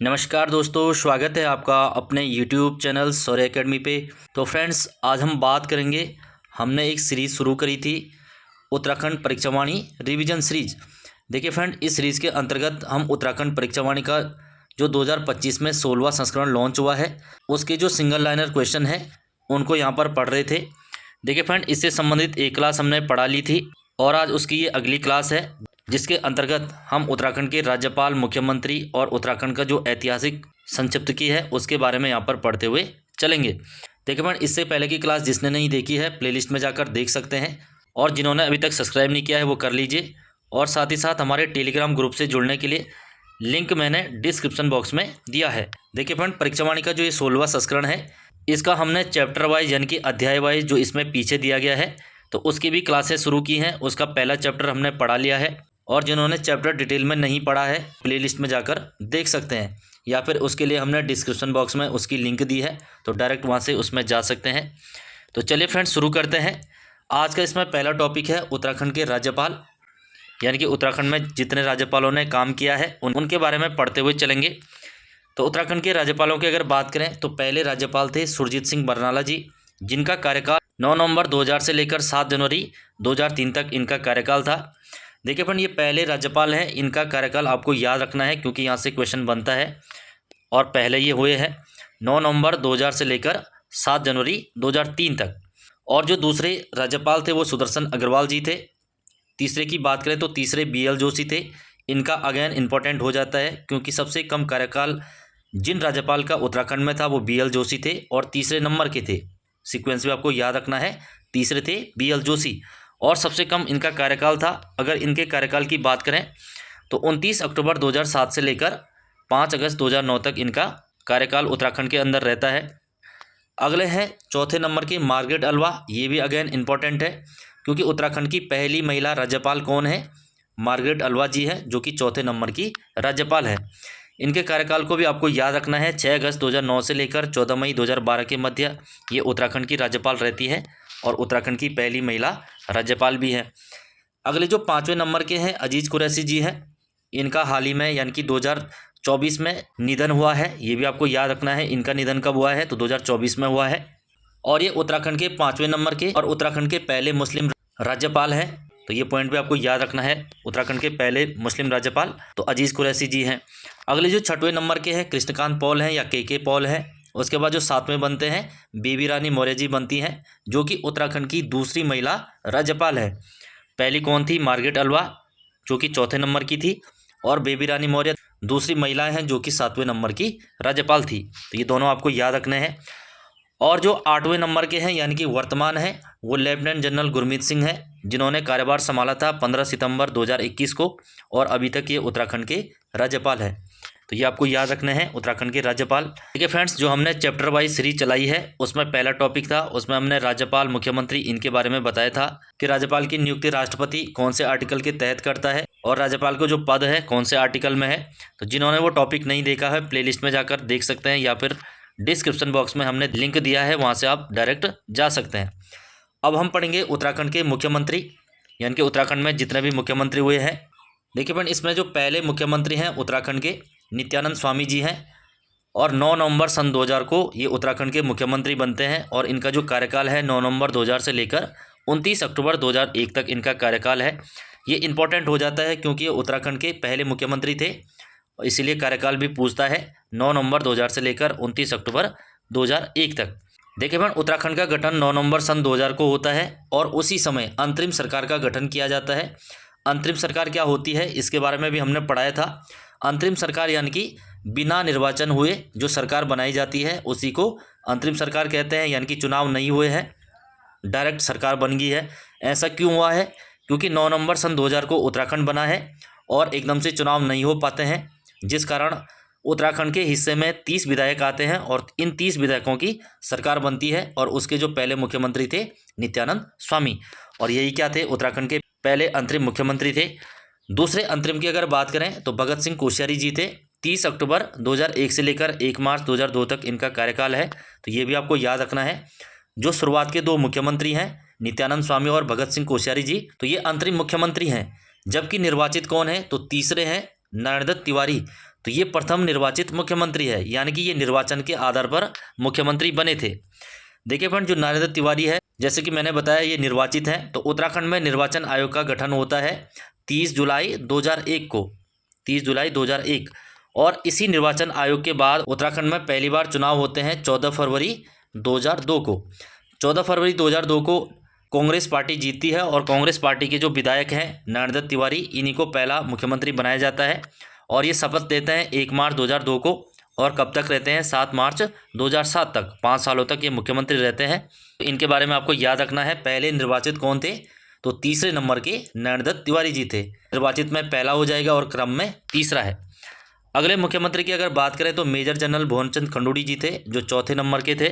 नमस्कार दोस्तों, स्वागत है आपका अपने YouTube चैनल शौर्य एकेडमी पे। तो फ्रेंड्स, आज हम बात करेंगे। हमने एक सीरीज़ शुरू करी थी, उत्तराखंड परीक्षावाणी रिवीजन सीरीज। देखिए फ्रेंड, इस सीरीज़ के अंतर्गत हम उत्तराखंड परीक्षावाणी का जो 2025 में 16वां संस्करण लॉन्च हुआ है, उसके जो सिंगल लाइनर क्वेश्चन है उनको यहाँ पर पढ़ रहे थे। देखिए फ्रेंड, इससे संबंधित एक क्लास हमने पढ़ा ली थी और आज उसकी ये अगली क्लास है, जिसके अंतर्गत हम उत्तराखंड के राज्यपाल, मुख्यमंत्री और उत्तराखंड का जो ऐतिहासिक संक्षिप्त की है उसके बारे में यहाँ पर पढ़ते हुए चलेंगे। देखिए फ्रेंड, इससे पहले की क्लास जिसने नहीं देखी है प्लेलिस्ट में जाकर देख सकते हैं, और जिन्होंने अभी तक सब्सक्राइब नहीं किया है वो कर लीजिए। और साथ ही साथ हमारे टेलीग्राम ग्रुप से जुड़ने के लिए लिंक मैंने डिस्क्रिप्शन बॉक्स में दिया है। देखिए फ्रेंड, परीक्षावाणी का जो ये 16वां संस्करण है, इसका हमने चैप्टर वाइज यानी कि अध्याय वाइज जो इसमें पीछे दिया गया है तो उसकी भी क्लासेस शुरू की हैं। उसका पहला चैप्टर हमने पढ़ा लिया है, और जिन्होंने चैप्टर डिटेल में नहीं पढ़ा है प्लेलिस्ट में जाकर देख सकते हैं, या फिर उसके लिए हमने डिस्क्रिप्शन बॉक्स में उसकी लिंक दी है, तो डायरेक्ट वहाँ से उसमें जा सकते हैं। तो चलिए फ्रेंड्स, शुरू करते हैं। आज का इसमें पहला टॉपिक है उत्तराखंड के राज्यपाल, यानी कि उत्तराखंड में जितने राज्यपालों ने काम किया है उनके बारे में पढ़ते हुए चलेंगे। तो उत्तराखंड के राज्यपालों की अगर बात करें तो पहले राज्यपाल थे सुरजीत सिंह बरनाला जी, जिनका कार्यकाल 9 नवंबर 2000 से लेकर 7 जनवरी 2003 तक इनका कार्यकाल था। देखिए फ्रेंड, ये पहले राज्यपाल हैं, इनका कार्यकाल आपको याद रखना है क्योंकि यहाँ से क्वेश्चन बनता है, और पहले ये हुए हैं 9 नवंबर 2000 से लेकर 7 जनवरी 2003 तक। और जो दूसरे राज्यपाल थे वो सुदर्शन अग्रवाल जी थे। तीसरे की बात करें तो तीसरे BL जोशी थे। इनका अगेन इंपॉर्टेंट हो जाता है क्योंकि सबसे कम कार्यकाल जिन राज्यपाल का उत्तराखंड में था वो BL जोशी थे, और तीसरे नंबर के थे। सीक्वेंस भी आपको याद रखना है, तीसरे थे BL जोशी, और सबसे कम इनका कार्यकाल था। अगर इनके कार्यकाल की बात करें तो 29 अक्टूबर 2007 से लेकर 5 अगस्त 2009 तक इनका कार्यकाल उत्तराखंड के अंदर रहता है। अगले हैं चौथे नंबर के मार्गरेट अल्वा। ये भी अगेन इंपॉर्टेंट है क्योंकि उत्तराखंड की पहली महिला राज्यपाल कौन है? मार्गरेट अल्वा जी है, जो कि चौथे नंबर की राज्यपाल है। इनके कार्यकाल को भी आपको याद रखना है। 6 अगस्त 2009 से लेकर 14 मई 2012 के मध्य ये उत्तराखंड की राज्यपाल रहती है, और उत्तराखंड की पहली महिला राज्यपाल भी है। अगले जो 5वें नंबर के हैं अजीज कुरैशी जी हैं। इनका हाल ही में यानी कि 2024 में निधन हुआ है। ये भी आपको याद रखना है, इनका निधन कब हुआ है तो 2024 में हुआ है। और ये उत्तराखंड के 5वें नंबर के और उत्तराखंड के पहले मुस्लिम राज्यपाल हैं, तो ये पॉइंट भी आपको याद रखना है। उत्तराखंड के पहले मुस्लिम राज्यपाल तो अजीज कुरैशी जी हैं। अगले जो 6वें नंबर के हैं कृष्णकांत पॉल हैं या के पॉल हैं। उसके बाद जो 7वें बनते हैं बेबी रानी मौर्य जी बनती हैं, जो कि उत्तराखंड की दूसरी महिला राज्यपाल है। पहली कौन थी? मार्गरेट अल्वा, जो कि चौथे नंबर की थी, और बेबी रानी मौर्य दूसरी महिलाएं हैं जो कि 7वें नंबर की राज्यपाल थी। तो ये दोनों आपको याद रखने हैं। और जो 8वें नंबर के हैं यानी कि वर्तमान है वो लेफ्टिनेंट जनरल गुरमीत सिंह है, जिन्होंने कार्यभार संभाला था 15 सितंबर 2021 को, और अभी तक ये उत्तराखंड के राज्यपाल है। तो ये आपको याद रखने हैं उत्तराखंड के राज्यपाल। ठीक है फ्रेंड्स, जो हमने चैप्टर वाइज सीरीज चलाई है उसमें पहला टॉपिक था, उसमें हमने राज्यपाल, मुख्यमंत्री इनके बारे में बताया था कि राज्यपाल की नियुक्ति राष्ट्रपति कौन से आर्टिकल के तहत करता है, और राज्यपाल को जो पद है कौन से आर्टिकल में है। तो जिन्होंने वो टॉपिक नहीं देखा है प्लेलिस्ट में जाकर देख सकते हैं, या फिर डिस्क्रिप्शन बॉक्स में हमने लिंक दिया है, वहाँ से आप डायरेक्ट जा सकते हैं। अब हम पढ़ेंगे उत्तराखंड के मुख्यमंत्री, यानी कि उत्तराखंड में जितने भी मुख्यमंत्री हुए हैं। देखिए फ्रेंड, इसमें जो पहले मुख्यमंत्री हैं उत्तराखंड के नित्यानंद स्वामी जी हैं, और 9 नवंबर सन 2000 को ये उत्तराखंड के मुख्यमंत्री बनते हैं, और इनका जो कार्यकाल है 9 नवंबर 2000 से लेकर 29 अक्टूबर 2001 तक इनका कार्यकाल है। ये इंपॉर्टेंट हो जाता है क्योंकि ये उत्तराखंड के पहले मुख्यमंत्री थे, और इसीलिए कार्यकाल भी पूछता है 9 नवंबर 2000 से लेकर 29 अक्टूबर 2001 तक। देखिए फ्रेंड, उत्तराखंड का गठन 9 नवंबर सन 2000 को होता है, और उसी समय अंतरिम सरकार का गठन किया जाता है। अंतरिम सरकार क्या होती है इसके बारे में भी हमने पढ़ाया था। अंतरिम सरकार यानी कि बिना निर्वाचन हुए जो सरकार बनाई जाती है उसी को अंतरिम सरकार कहते हैं, यानी कि चुनाव नहीं हुए हैं, डायरेक्ट सरकार बन गई है। ऐसा क्यों हुआ है? क्योंकि 9 नवंबर सन 2000 को उत्तराखंड बना है और एकदम से चुनाव नहीं हो पाते हैं, जिस कारण उत्तराखंड के हिस्से में 30 विधायक आते हैं, और इन 30 विधायकों की सरकार बनती है। और उसके जो पहले मुख्यमंत्री थे नित्यानंद स्वामी, और यही क्या थे? उत्तराखंड के पहले अंतरिम मुख्यमंत्री थे। दूसरे अंतरिम की अगर बात करें तो भगत सिंह कोश्यारी जी थे। 30 अक्टूबर 2001 से लेकर 1 मार्च 2002 तक इनका कार्यकाल है, तो ये भी आपको याद रखना है। जो शुरुआत के 2 मुख्यमंत्री हैं नित्यानंद स्वामी और भगत सिंह कोश्यारी जी, तो ये अंतरिम मुख्यमंत्री हैं। जबकि निर्वाचित कौन है? तो तीसरे हैं नारायण दत्त तिवारी, तो ये प्रथम निर्वाचित मुख्यमंत्री है, यानी कि ये निर्वाचन के आधार पर मुख्यमंत्री बने थे। देखिए फ्रेंड, जो नरेंद्र तिवारी है, जैसे कि मैंने बताया ये निर्वाचित हैं। तो उत्तराखंड में निर्वाचन आयोग का गठन होता है 30 जुलाई 2001 को, 30 जुलाई 2001। और इसी निर्वाचन आयोग के बाद उत्तराखंड में पहली बार चुनाव होते हैं 14 फरवरी 2002 को। 14 फरवरी 2002 को कांग्रेस पार्टी जीतती है और कांग्रेस पार्टी के जो विधायक हैं नरेंद्र तिवारी, इन्हीं को पहला मुख्यमंत्री बनाया जाता है। और ये शपथ लेते हैं 1 मार्च 2002 को, और कब तक रहते हैं, 7 मार्च 2007 तक, 5 सालों तक ये मुख्यमंत्री रहते हैं। इनके बारे में आपको याद रखना है, पहले निर्वाचित कौन थे, तो तीसरे नंबर के नरेंद्र तिवारी जी थे। निर्वाचित में पहला हो जाएगा और क्रम में तीसरा है। अगले मुख्यमंत्री की अगर बात करें तो मेजर जनरल भुवनचंद खंडूड़ी जी थे, जो चौथे नंबर के थे।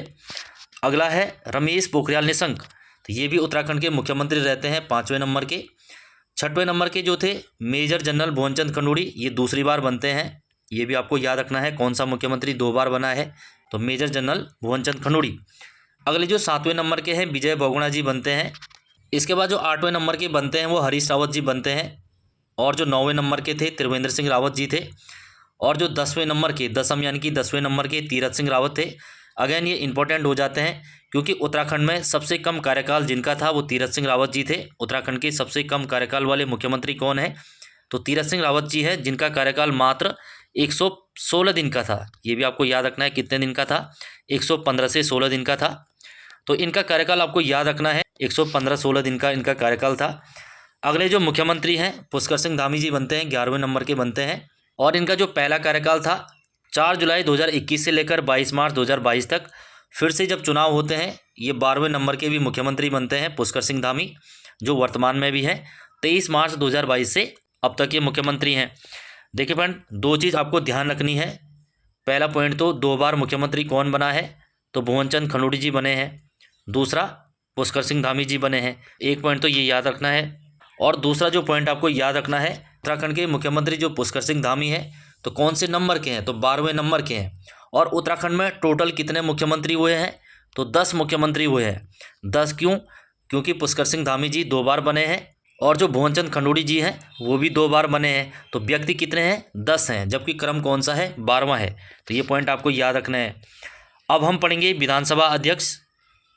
अगला है रमेश पोखरियाल निशंक, तो ये भी उत्तराखंड के मुख्यमंत्री रहते हैं 5वें नंबर के। 6वें नंबर के जो थे मेजर जनरल भुवनचंद खंडूड़ी, ये दूसरी बार बनते हैं। ये भी आपको याद रखना है, कौन सा मुख्यमंत्री 2 बार बना है, तो मेजर जनरल भुवनचंद खंडूड़ी। अगले जो 7वें नंबर के हैं विजय बहुगुणा जी बनते हैं। इसके बाद जो 8वें नंबर के बनते हैं वो हरीश रावत जी बनते हैं। और जो 9वें नंबर के थे त्रिवेंद्र सिंह रावत जी थे। और जो 10वें नंबर के, दसम यानी कि 10वें नंबर के तीरथ सिंह रावत थे। अगेन ये इंपॉर्टेंट हो जाते हैं क्योंकि उत्तराखंड में सबसे कम कार्यकाल जिनका था वो तीरथ सिंह रावत जी थे। उत्तराखंड के सबसे कम कार्यकाल वाले मुख्यमंत्री कौन है, तो तीरथ सिंह रावत जी है, जिनका कार्यकाल मात्र 116 दिन का था। ये भी आपको याद रखना है, कितने दिन का था, 115 से 16 दिन का था। तो इनका कार्यकाल आपको याद रखना है, 115-16 दिन का इनका कार्यकाल था। अगले जो मुख्यमंत्री हैं पुष्कर सिंह धामी जी बनते हैं, 11वें नंबर के बनते हैं। और इनका जो पहला कार्यकाल था 4 जुलाई 2021 से लेकर 22 मार्च 2022 तक। फिर से जब चुनाव होते हैं ये 12वें नंबर के भी मुख्यमंत्री बनते हैं पुष्कर सिंह धामी, जो वर्तमान में भी है। 23 मार्च 2022 से अब तक ये मुख्यमंत्री हैं। देखिए फ्रेंड, 2 चीज़ आपको ध्यान रखनी है। पहला पॉइंट तो 2 बार मुख्यमंत्री कौन बना है, तो भुवनचंद खंडूड़ी जी बने हैं। दूसरा पुष्कर सिंह धामी जी बने हैं। एक पॉइंट तो ये याद रखना है। और दूसरा जो पॉइंट आपको याद रखना है, उत्तराखंड के मुख्यमंत्री जो पुष्कर सिंह धामी है तो कौन से नंबर के हैं, तो 12वें नंबर के हैं। और उत्तराखंड में टोटल कितने मुख्यमंत्री हुए हैं, तो 10 मुख्यमंत्री हुए हैं। 10 क्यों, क्योंकि पुष्कर सिंह धामी जी 2 बार बने हैं और जो भुवनचंद खंडूड़ी जी हैं वो भी 2 बार बने हैं। तो व्यक्ति कितने हैं, 10 हैं, जबकि क्रम कौन सा है, 12वां है। तो ये पॉइंट आपको याद रखना है। अब हम पढ़ेंगे विधानसभा अध्यक्ष,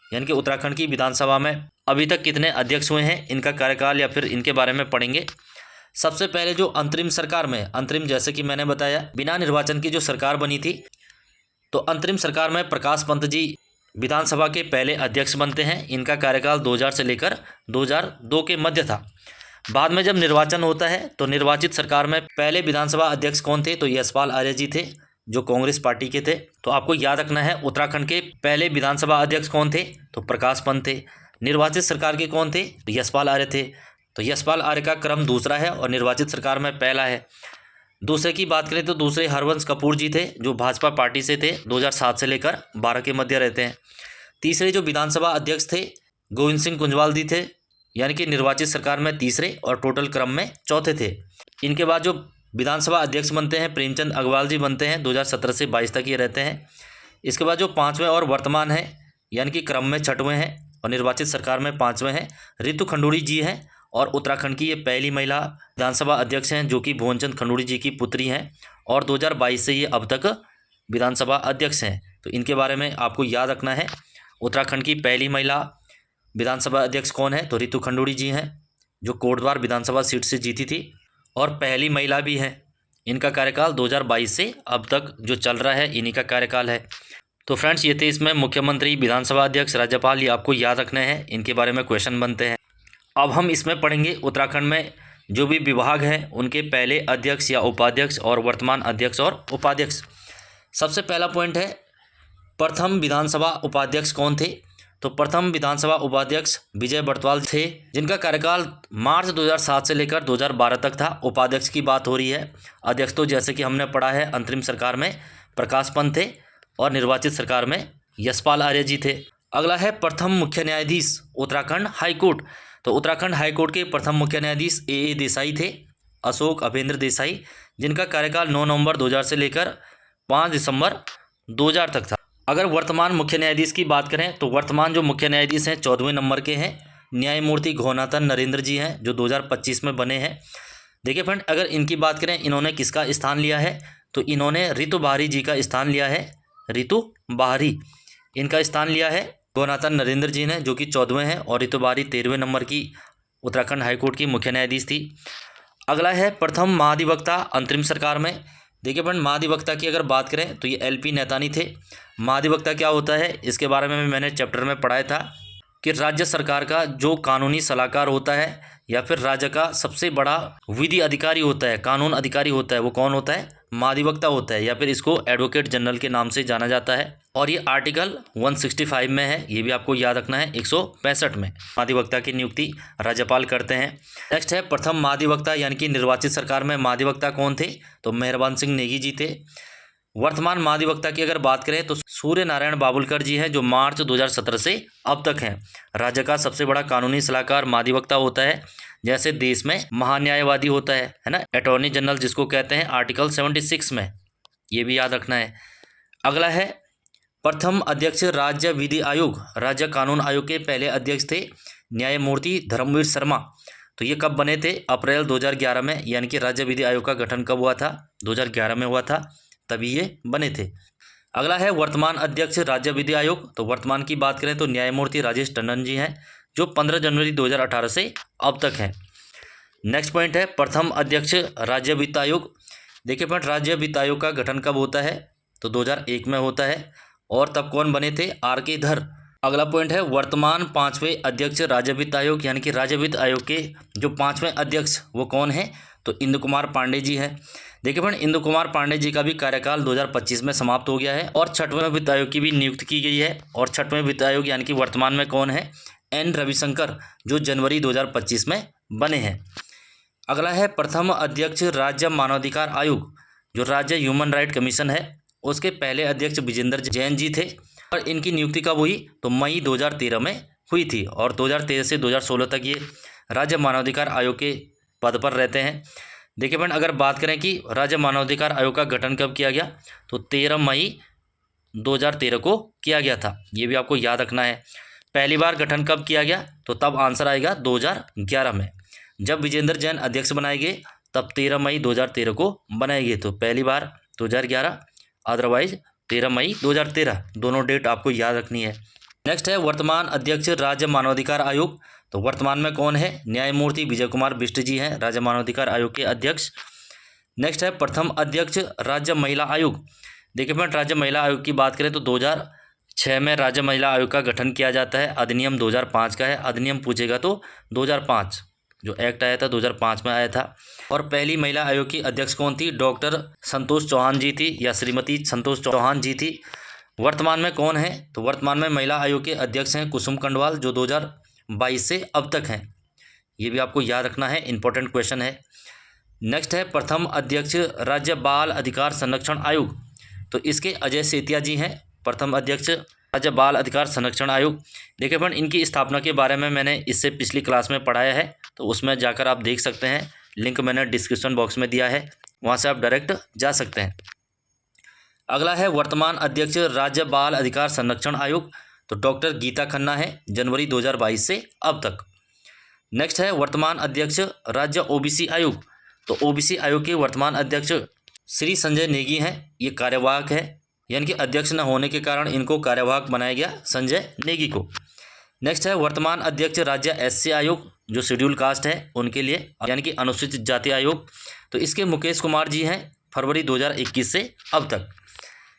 यानी कि उत्तराखंड की विधानसभा में अभी तक कितने अध्यक्ष हुए हैं, इनका कार्यकाल या फिर इनके बारे में पढ़ेंगे। सबसे पहले जो अंतरिम सरकार में, अंतरिम जैसे कि मैंने बताया बिना निर्वाचन की जो सरकार बनी थी, तो अंतरिम सरकार में प्रकाश पंत जी विधानसभा के पहले अध्यक्ष बनते हैं। इनका कार्यकाल 2000 से लेकर 2002 के मध्य था। बाद में जब निर्वाचन होता है तो निर्वाचित सरकार में पहले विधानसभा अध्यक्ष कौन थे, तो यशपाल आर्य जी थे, जो कांग्रेस पार्टी के थे। तो आपको याद रखना है उत्तराखंड के पहले विधानसभा अध्यक्ष कौन थे, तो प्रकाश पंत थे। निर्वाचित सरकार के कौन थे, तो यशपाल आर्य थे। तो यशपाल आर्य का क्रम दूसरा है और निर्वाचित सरकार में पहला है। दूसरे की बात करें तो दूसरे हरवंश कपूर जी थे, जो भाजपा पार्टी से थे, 2007 से लेकर 12 के मध्य रहते हैं। तीसरे जो विधानसभा अध्यक्ष थे गोविंद सिंह कुंजवाल जी थे, यानी कि निर्वाचित सरकार में तीसरे और टोटल क्रम में चौथे थे। इनके बाद जो विधानसभा अध्यक्ष बनते हैं प्रेमचंद अग्रवाल जी बनते हैं, 2017 से 22 तक ये रहते हैं। इसके बाद जो 5वें और वर्तमान हैं, यानी कि क्रम में 6वें हैं और निर्वाचित सरकार में 5वें हैं, रितु खंडूड़ी जी हैं। और उत्तराखंड की ये पहली महिला विधानसभा अध्यक्ष हैं, जो कि भुवनचंद खंडूड़ी जी की पुत्री हैं और 2022 से ये अब तक विधानसभा अध्यक्ष हैं। तो इनके बारे में आपको याद रखना है। उत्तराखंड की पहली महिला विधानसभा अध्यक्ष कौन है, तो रितु खंडूड़ी जी हैं, जो कोटद्वार विधानसभा सीट से जीती थी और पहली महिला भी है। इनका कार्यकाल 2022 से अब तक जो चल रहा है इन्हीं का कार्यकाल है। तो फ्रेंड्स, ये थे इसमें मुख्यमंत्री, विधानसभा अध्यक्ष, राज्यपाल, ये आपको याद रखने हैं। इनके बारे में क्वेश्चन बनते हैं। अब हम इसमें पढ़ेंगे उत्तराखंड में जो भी विभाग हैं उनके पहले अध्यक्ष या उपाध्यक्ष और वर्तमान अध्यक्ष और उपाध्यक्ष। सबसे पहला पॉइंट है प्रथम विधानसभा उपाध्यक्ष कौन थे, तो प्रथम विधानसभा उपाध्यक्ष विजय बर्तवाल थे, जिनका कार्यकाल मार्च 2007 से लेकर 2012 तक था। उपाध्यक्ष की बात हो रही है। अध्यक्ष तो जैसे कि हमने पढ़ा है अंतरिम सरकार में प्रकाश पंत थे और निर्वाचित सरकार में यशपाल आर्य जी थे। अगला है प्रथम मुख्य न्यायाधीश उत्तराखंड हाईकोर्ट। तो उत्तराखंड हाईकोर्ट के प्रथम मुख्य न्यायाधीश ए देसाई थे, अशोक अभेंद्र देसाई, जिनका कार्यकाल 9 नवंबर 2000 से लेकर 5 दिसंबर 2000 तक था। अगर वर्तमान मुख्य न्यायाधीश की बात करें तो वर्तमान जो मुख्य न्यायाधीश हैं 14वें नंबर के हैं, न्यायमूर्ति घोनाथन नरेंद्र जी हैं, जो 2025 में बने हैं। देखिए फ्रेंड, अगर इनकी बात करें इन्होंने किसका स्थान लिया है, तो इन्होंने रितु बहारी जी का स्थान लिया है। रितु बहारी इनका स्थान लिया है। गौनाथन नरेंद्र जी ने, जो कि 14वें हैं, और रितु बहारी 13वें नंबर की उत्तराखंड हाईकोर्ट की मुख्य न्यायाधीश थी। अगला है प्रथम महाधिवक्ता अंतरिम सरकार में। देखिए फ्रेंड, महाधिवक्ता की अगर बात करें तो ये एलपी नेतानी थे। महाधिवक्ता क्या होता है, इसके बारे में मैंने चैप्टर में पढ़ाया था कि राज्य सरकार का जो कानूनी सलाहकार होता है या फिर राज्य का सबसे बड़ा विधि अधिकारी होता है, कानून अधिकारी होता है, वो कौन होता है, महाधिवक्ता होता है, या फिर इसको एडवोकेट जनरल के नाम से जाना जाता है। और ये आर्टिकल 165 में है, ये भी आपको याद रखना है। 165 में महाधिवक्ता की नियुक्ति राज्यपाल करते हैं। नेक्स्ट है प्रथम महाधिवक्ता यानी कि निर्वाचित सरकार में महाधिवक्ता कौन थे, तो मेहरबान सिंह नेगी जी थे। वर्तमान महाधिवक्ता की अगर बात करें तो सूर्य नारायण बाबुलकर जी हैं, जो मार्च 2017 से अब तक हैं। राज्य का सबसे बड़ा कानूनी सलाहकार महाधिवक्ता होता है, जैसे देश में महान्यायवादी होता है ना, अटॉर्नी जनरल जिसको कहते हैं, आर्टिकल 76 में, ये भी याद रखना है। अगला है प्रथम अध्यक्ष राज्य विधि आयोग। राज्य कानून आयोग के पहले अध्यक्ष थे न्यायमूर्ति धर्मवीर शर्मा। तो ये कब बने थे, अप्रैल 2011 में, यानी कि राज्य विधि आयोग का गठन कब हुआ था, 2011 में हुआ था, तभी ये बने थे। अगला है वर्तमान अध्यक्ष राज्य विधि आयोग। तो वर्तमान की बात करें तो न्यायमूर्ति राजेश टंडन जी हैं, जो 15 जनवरी 2018 से अब तक हैं। नेक्स्ट पॉइंट है प्रथम अध्यक्ष राज्य वित्त आयोग। देखिए फ्रेंड, राज्य वित्त आयोग का गठन कब होता है, तो 2001 में होता है, और तब कौन बने थे, आर के धर। अगला पॉइंट है वर्तमान 5वें अध्यक्ष राज्य वित्त आयोग, यानी कि राज्य वित्त आयोग के जो 5वें अध्यक्ष वो कौन है, तो इंदु कुमार पांडे जी हैं। देखिए फ्रेंड, इंदु कुमार पांडे जी का भी कार्यकाल 2025 में समाप्त हो गया है, और 6वें वित्त आयोग की भी नियुक्ति की गई है। और 6वें वित्त आयोग यानी कि वर्तमान में कौन है, एन रविशंकर, जो जनवरी 2025 में बने हैं। अगला है प्रथम अध्यक्ष राज्य मानवाधिकार आयोग। जो राज्य ह्यूमन राइट कमीशन है, उसके पहले अध्यक्ष विजेंद्र जैन जी थे, और इनकी नियुक्ति कब हुई, तो मई 2013 में हुई थी, और 2013 से 2016 तक ये राज्य मानवाधिकार आयोग के पद पर रहते हैं। देखिए फ्रेंड, अगर बात करें कि राज्य मानवाधिकार आयोग का गठन कब किया गया, तो 13 मई 2013 को किया गया था, ये भी आपको याद रखना है। पहली बार गठन कब किया गया, तो तब आंसर आएगा 2011 में, जब विजेंद्र जैन अध्यक्ष बनाए गए, तब 13 मई 2013 को बनाए गए। तो पहली बार 2011, अदरवाइज 13 मई 2013, दोनों डेट आपको याद रखनी है। नेक्स्ट है वर्तमान अध्यक्ष राज्य मानवाधिकार आयोग। तो वर्तमान में कौन है, न्यायमूर्ति विजय कुमार बिष्ट जी हैं, राज्य मानवाधिकार आयोग के अध्यक्ष। नेक्स्ट है प्रथम अध्यक्ष राज्य महिला आयोग। देखिए फ्रेंड, राज्य महिला आयोग की बात करें तो 2006 में राज्य महिला आयोग का गठन किया जाता है। अधिनियम 2005 का है, अधिनियम पूछेगा तो 2005 जो एक्ट आया था 2005 में आया था। और पहली महिला आयोग की अध्यक्ष कौन थी, डॉक्टर संतोष चौहान जी थी, या श्रीमती संतोष चौहान जी थी। वर्तमान में कौन है, तो वर्तमान में महिला आयोग के अध्यक्ष हैं कुसुम कंडवाल, जो 2022 से अब तक हैं, ये भी आपको याद रखना है, इंपॉर्टेंट क्वेश्चन है। नेक्स्ट है प्रथम अध्यक्ष राज्य बाल अधिकार संरक्षण आयोग। तो इसके अजय सेतिया जी हैं प्रथम अध्यक्ष राज्य बाल अधिकार संरक्षण आयोग। देखिए फ्रेंड, इनकी स्थापना के बारे में मैंने इससे पिछली क्लास में पढ़ाया है, तो उसमें जाकर आप देख सकते हैं, लिंक मैंने डिस्क्रिप्शन बॉक्स में दिया है, वहाँ से आप डायरेक्ट जा सकते हैं। अगला है वर्तमान अध्यक्ष राज्य बाल अधिकार संरक्षण आयोग। तो डॉक्टर गीता खन्ना है, जनवरी 2022 से अब तक। नेक्स्ट है वर्तमान अध्यक्ष राज्य ओबीसी आयोग। तो ओबीसी आयोग के वर्तमान अध्यक्ष श्री संजय नेगी हैं, ये कार्यवाहक है, यानी कि अध्यक्ष न होने के कारण इनको कार्यवाहक बनाया गया, संजय नेगी को। नेक्स्ट है वर्तमान अध्यक्ष राज्य एससी आयोग, जो शेड्यूल कास्ट है उनके लिए, यानी कि अनुसूचित जाति आयोग। तो इसके मुकेश कुमार जी हैं, फरवरी 2021 से अब तक।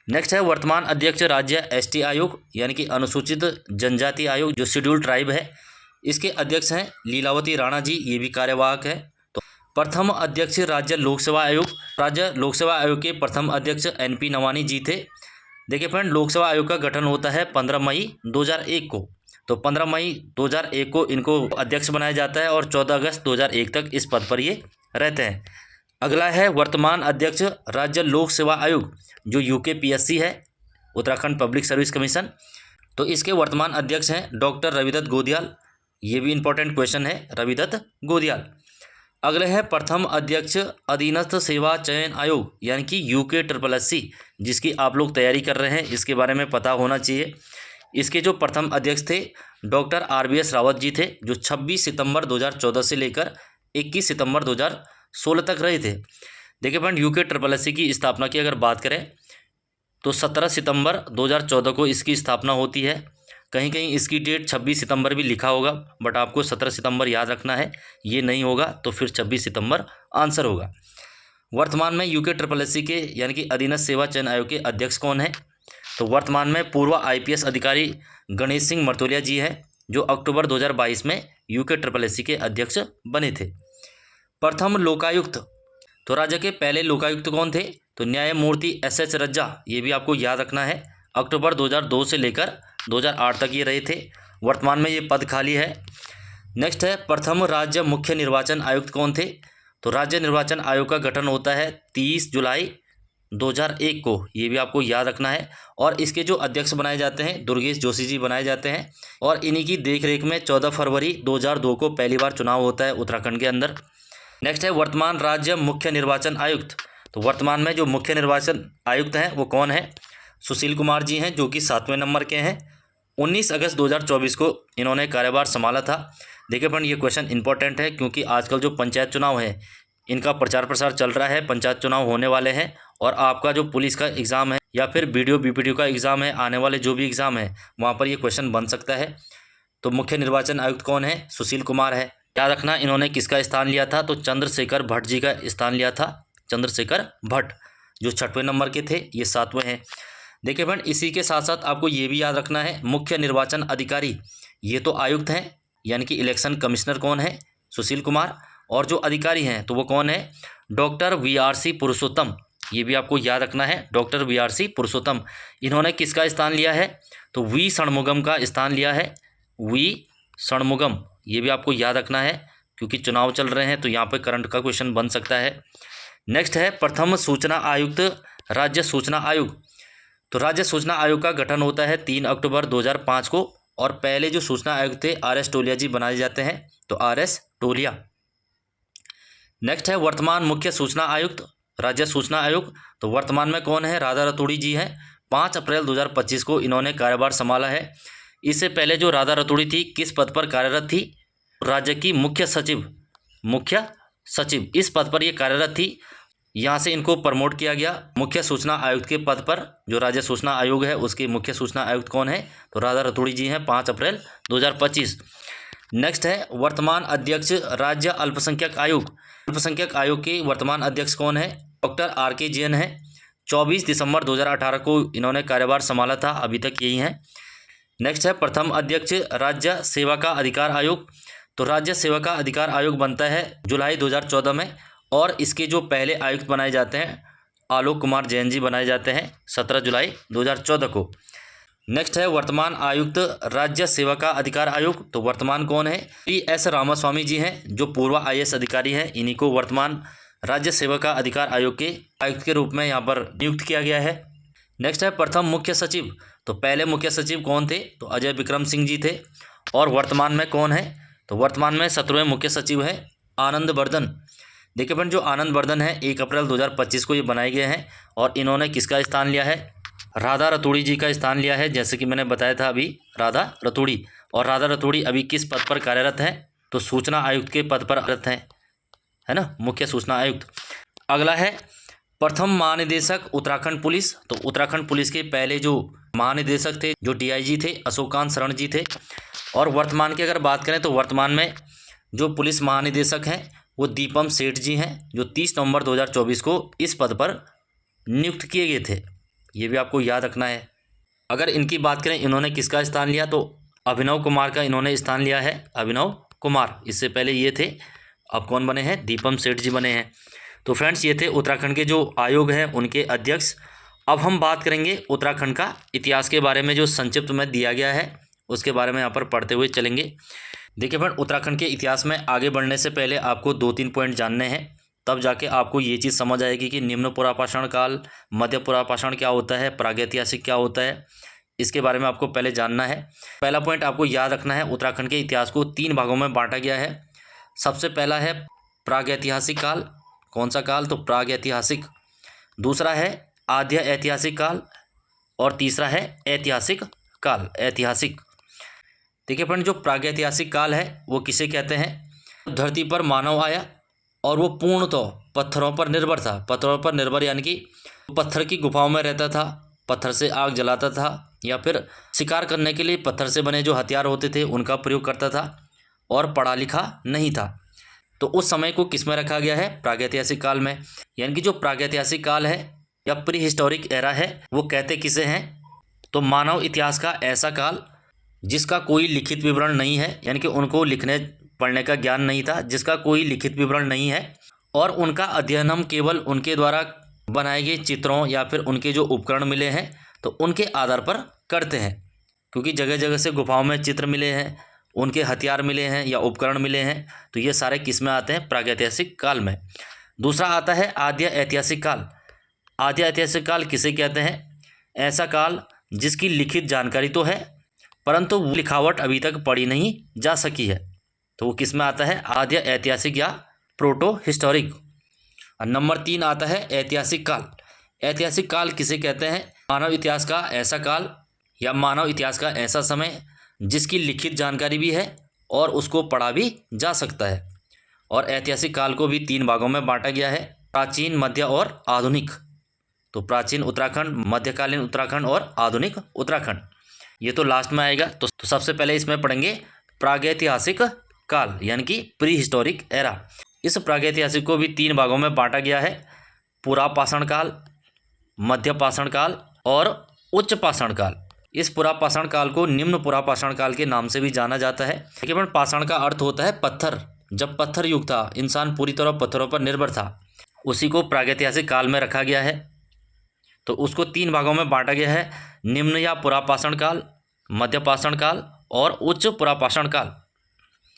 नेक्स्ट है वर्तमान अध्यक्ष राज्य एसटी आयोग, यानी कि अनुसूचित जनजाति आयोग, जो शेड्यूल ट्राइब है, इसके अध्यक्ष हैं लीलावती राणा जी, ये भी कार्यवाहक है। तो प्रथम अध्यक्ष राज्य लोक सेवा आयोग। राज्य लोक सेवा आयोग के प्रथम अध्यक्ष एनपी नवानी जी थे। देखिए फ्रेंड, लोक सेवा आयोग का गठन होता है 15 मई 2001 को। तो 15 मई 2001 को इनको अध्यक्ष बनाया जाता है, और 14 अगस्त 2001 तक इस पद पर ये रहते हैं। अगला है वर्तमान अध्यक्ष राज्य लोक सेवा आयोग, जो यूकेपीएससी है, उत्तराखंड पब्लिक सर्विस कमीशन। तो इसके वर्तमान अध्यक्ष हैं डॉक्टर रविदत्त गोदियाल, ये भी इंपॉर्टेंट क्वेश्चन है, रविदत्त गोदियाल। अगले है प्रथम अध्यक्ष अधीनस्थ सेवा चयन आयोग, यानी कि UKSSC, जिसकी आप लोग तैयारी कर रहे हैं, इसके बारे में पता होना चाहिए। इसके जो प्रथम अध्यक्ष थे डॉक्टर RBS रावत जी थे, जो 26 सितंबर 2014 से लेकर 21 सितंबर 2016 तक रहे थे। देखिए फ्रेंड, UKSSC की स्थापना की अगर बात करें तो 17 सितंबर 2014 को इसकी स्थापना होती है। कहीं कहीं इसकी डेट 26 सितंबर भी लिखा होगा, बट आपको 17 सितंबर याद रखना है, ये नहीं होगा तो फिर 26 सितंबर आंसर होगा। वर्तमान में UKSSC के यानी कि अधीनस्थ सेवा चयन आयोग के अध्यक्ष कौन है? तो वर्तमान में पूर्व IPS अधिकारी गणेश सिंह मर्तोलिया जी हैं, जो अक्टूबर 2022 में UKSSC के अध्यक्ष बने थे। प्रथम लोकायुक्त, तो राज्य के पहले लोकायुक्त कौन थे? तो न्यायमूर्ति SH रज्जा, ये भी आपको याद रखना है। अक्टूबर 2002 से लेकर 2008 तक ये रहे थे। वर्तमान में ये पद खाली है। नेक्स्ट है, प्रथम राज्य मुख्य निर्वाचन आयुक्त कौन थे? तो राज्य निर्वाचन आयोग का गठन होता है 30 जुलाई 2001 को, ये भी आपको याद रखना है। और इसके जो अध्यक्ष बनाए जाते हैं दुर्गेश जोशी जी बनाए जाते हैं, और इन्हीं की देखरेख में 14 फरवरी 2002 को पहली बार चुनाव होता है उत्तराखंड के अंदर। नेक्स्ट है, वर्तमान राज्य मुख्य निर्वाचन आयुक्त, तो वर्तमान में जो मुख्य निर्वाचन आयुक्त हैं वो कौन है? सुशील कुमार जी हैं, जो कि 7वें नंबर के हैं। 19 अगस्त 2024 को इन्होंने कार्यभार संभाला था। देखिए फ्रेंड, ये क्वेश्चन इंपॉर्टेंट है क्योंकि आजकल जो पंचायत चुनाव है इनका प्रचार प्रसार चल रहा है, पंचायत चुनाव होने वाले हैं, और आपका जो पुलिस का एग्ज़ाम है या फिर BDO BPDO का एग्ज़ाम है, आने वाले जो भी एग्ज़ाम है वहाँ पर ये क्वेश्चन बन सकता है। तो मुख्य निर्वाचन आयुक्त कौन है? सुशील कुमार है। याद रखना इन्होंने किसका स्थान लिया था? तो चंद्रशेखर भट्ट जी का स्थान लिया था। चंद्रशेखर भट्ट जो 6वें नंबर के थे, ये 7वें हैं। देखिए फ्रेंड, इसी के साथ साथ आपको ये भी याद रखना है, मुख्य निर्वाचन अधिकारी ये तो आयुक्त हैं, यानी कि इलेक्शन कमिश्नर कौन है? सुशील कुमार। और जो अधिकारी हैं तो वो कौन है? डॉक्टर VRC पुरुषोत्तम, ये भी आपको याद रखना है, डॉक्टर VRC पुरुषोत्तम। इन्होंने किसका स्थान लिया है? तो V षणमुगम का स्थान लिया है, V षणमुगम, ये भी आपको याद रखना है क्योंकि चुनाव चल रहे हैं तो यहाँ पे करंट का क्वेश्चन बन सकता है। नेक्स्ट है, प्रथम सूचना आयुक्त राज्य सूचना आयोग, तो राज्य सूचना आयोग का गठन होता है 3 अक्टूबर 2005 को, और पहले जो सूचना आयुक्त थे RS टोलिया जी बनाए जाते हैं, तो RS टोलिया। नेक्स्ट है, वर्तमान मुख्य सूचना आयुक्त राज्य सूचना आयोग, तो वर्तमान में कौन है? राधा रतूड़ी जी हैं। 5 अप्रैल 2025 को इन्होंने कार्यभार संभाला है। इससे पहले जो राधा रतूड़ी थी किस पद पर कार्यरत थी? राज्य की मुख्य सचिव, मुख्य सचिव इस पद पर ये कार्यरत थी। यहाँ से इनको प्रमोट किया गया मुख्य सूचना आयुक्त के पद पर। जो राज्य सूचना आयोग है उसके मुख्य सूचना आयुक्त कौन है? तो राधा रतूड़ी जी हैं, 5 अप्रैल 2025। नेक्स्ट है, वर्तमान अध्यक्ष राज्य अल्पसंख्यक आयोग, अल्पसंख्यक आयोग के वर्तमान अध्यक्ष कौन है? डॉक्टर RK जैन है। 24 दिसंबर 2018 को इन्होंने कार्यभार संभाला था, अभी तक यही हैं। नेक्स्ट है, प्रथम अध्यक्ष राज्य सेवा का अधिकार आयोग, तो राज्य सेवा का अधिकार आयोग बनता है जुलाई 2014 में, और इसके जो पहले आयुक्त बनाए जाते हैं आलोक कुमार जैन जी बनाए जाते हैं 17 जुलाई 2014 को। नेक्स्ट है, वर्तमान आयुक्त राज्य सेवा का अधिकार आयोग, तो वर्तमान कौन है? PS रामास्वामी जी हैं, जो पूर्व IAS अधिकारी हैं, इन्हीं को वर्तमान राज्य सेवा का अधिकार आयोग के आयुक्त के रूप में यहाँ पर नियुक्त किया गया है। नेक्स्ट है, प्रथम मुख्य सचिव, तो पहले मुख्य सचिव कौन थे? तो अजय विक्रम सिंह जी थे। और वर्तमान में कौन है? तो वर्तमान में 17वें मुख्य सचिव है आनंद वर्धन। देखिए फ्रेंड, जो आनंद वर्धन है 1 अप्रैल 2025 को ये बनाए गए हैं, और इन्होंने किसका स्थान लिया है? राधा रतूड़ी जी का स्थान लिया है, जैसे कि मैंने बताया था अभी, राधा रतूड़ी। और राधा रतूड़ी अभी किस पद पर कार्यरत हैं? तो सूचना आयुक्त के पद पर कार्यरत हैं, है ना, मुख्य सूचना आयुक्त। अगला है, प्रथम महानिदेशक उत्तराखंड पुलिस, तो उत्तराखंड पुलिस के पहले जो महानिदेशक थे, जो DIG थे, अशोकांत शरण जी थे। और वर्तमान की अगर बात करें तो वर्तमान में जो पुलिस महानिदेशक हैं वो दीपम सेठ जी हैं, जो 30 नवंबर 2024 को इस पद पर नियुक्त किए गए थे, ये भी आपको याद रखना है। अगर इनकी बात करें इन्होंने किसका स्थान लिया, तो अभिनव कुमार का इन्होंने स्थान लिया है, अभिनव कुमार। इससे पहले ये थे, अब कौन बने हैं? दीपम सेठ जी बने हैं। तो फ्रेंड्स, ये थे उत्तराखंड के जो आयोग हैं उनके अध्यक्ष। अब हम बात करेंगे उत्तराखंड का इतिहास के बारे में, जो संक्षिप्त में दिया गया है उसके बारे में यहाँ पर पढ़ते हुए चलेंगे। देखिए फ्रेंड, उत्तराखंड के इतिहास में आगे बढ़ने से पहले आपको 2-3 पॉइंट जानने हैं, तब जाके आपको ये चीज़ समझ आएगी कि निम्न पुरापाषाण काल, मध्य पुरापाषाण क्या होता है, प्रागैतिहासिक क्या होता है, इसके बारे में आपको पहले जानना है। पहला पॉइंट आपको याद रखना है, उत्तराखंड के इतिहास को 3 भागों में बांटा गया है। सबसे पहला है प्रागैतिहासिक काल। कौन सा काल? तो प्रागैतिहासिक। दूसरा है आद्य ऐतिहासिक काल, और तीसरा है ऐतिहासिक काल, ऐतिहासिक। देखिए फ्रेंड, जो प्रागैतिहासिक काल है वो किसे कहते हैं? धरती पर मानव आया, और वो पूर्णतः पत्थरों पर निर्भर था। पत्थरों पर निर्भर यानी कि पत्थर की गुफाओं में रहता था, पत्थर से आग जलाता था, या फिर शिकार करने के लिए पत्थर से बने जो हथियार होते थे उनका प्रयोग करता था, और पढ़ा लिखा नहीं था। तो उस समय को किस में रखा गया है? प्रागैतिहासिक काल में। यानी कि जो प्रागैतिहासिक काल है या प्री हिस्टोरिक एरा है, वो कहते किसे हैं? तो मानव इतिहास का ऐसा काल जिसका कोई लिखित विवरण नहीं है, यानी कि उनको लिखने पढ़ने का ज्ञान नहीं था, जिसका कोई लिखित विवरण नहीं है, और उनका अध्ययन हम केवल उनके द्वारा बनाए गए चित्रों या फिर उनके जो उपकरण मिले हैं तो उनके आधार पर करते हैं। क्योंकि जगह जगह से गुफाओं में चित्र मिले हैं, उनके हथियार मिले हैं या उपकरण मिले हैं, तो ये सारे किस में आते हैं? प्रागैतिहासिक काल में। दूसरा आता है आद्य ऐतिहासिक काल। आद्य ऐतिहासिक काल किसे कहते हैं? ऐसा काल जिसकी लिखित जानकारी तो है परंतु वो लिखावट अभी तक पढ़ी नहीं जा सकी है, तो वो किस में आता है? आद्य ऐतिहासिक या प्रोटो हिस्टोरिक। नंबर 3 आता है ऐतिहासिक काल। ऐतिहासिक काल किसे कहते हैं? मानव इतिहास का ऐसा काल या मानव इतिहास का ऐसा समय जिसकी लिखित जानकारी भी है और उसको पढ़ा भी जा सकता है। और ऐतिहासिक काल को भी 3 भागों में बांटा गया है, प्राचीन, मध्य और आधुनिक। तो प्राचीन उत्तराखंड, मध्यकालीन उत्तराखंड और आधुनिक उत्तराखंड, ये तो लास्ट में आएगा। तो सबसे पहले इसमें पढ़ेंगे प्रागैतिहासिक काल यानी कि प्री हिस्टोरिक एरा। इस प्रागैतिहासिक को भी 3 भागों में बांटा गया है, पुरापाषाण काल, मध्य पाषाण काल और उच्च पाषाण काल। इस पुरापाषाण काल को निम्न पुरापाषाण काल के नाम से भी जाना जाता है। केवल पाषाण का अर्थ होता है पत्थर। जब पत्थर युग था, इंसान पूरी तरह पत्थरों पर निर्भर था, उसी को प्रागैतिहासिक काल में रखा गया है। तो उसको 3 भागों में बांटा गया है, निम्न या पुरापाषाण काल, मध्य पाषाण काल और उच्च पुरापाषाण काल।